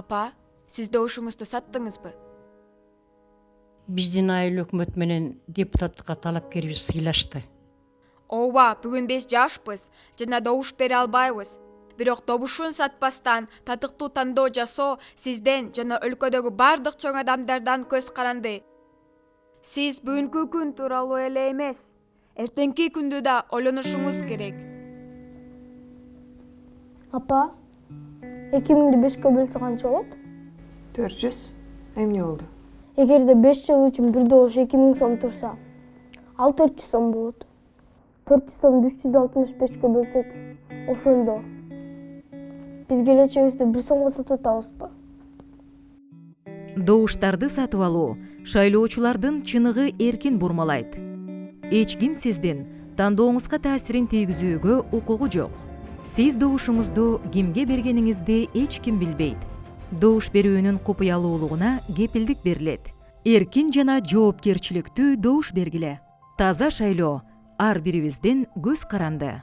Апа, сиз добушуңузду саттыңызбы? Биздин айыл өкмөт менен депутаттыкка талапкерибиз сыйлашты. Ооба, бүгүн 5 жашпыз жана добуш бере албайбыз. Бирок добушун сатпастан татыктуу тандоо жасоо сизден жана өлкөдөгү бардык чоң адамдардан көз каранды. Сиз бүгүнкү күн тууралуу эле эмес, эртеңки күндү да ойлонушуңуз керек. Апа, 2005-ке бөлсө канча болот? 400. Эмне болду? Эгерде 5 жыл үчүн бир добуш 2000 сом турса, ал 400 сом болот. 400 сомду 365-ке бөлсөк, ошондо биз келечегибизде 1 сомго сатып атабызбы? Добуштарды сатып алуу шайлоочулардын чыныгы эркин бурмалайт. Эч ким сиздин тандооңузга таасирин тийгизүүгө укугу жок. Сиз добушуңузду кимге бергениңизди эч ким билбейт. Добуш берүүнүн купуялуулугуна кепилдик берилет. Эркин жана жоопкерчиликтүү добуш бергиле. Таза шайлоо ар бирибиздин көз каранды.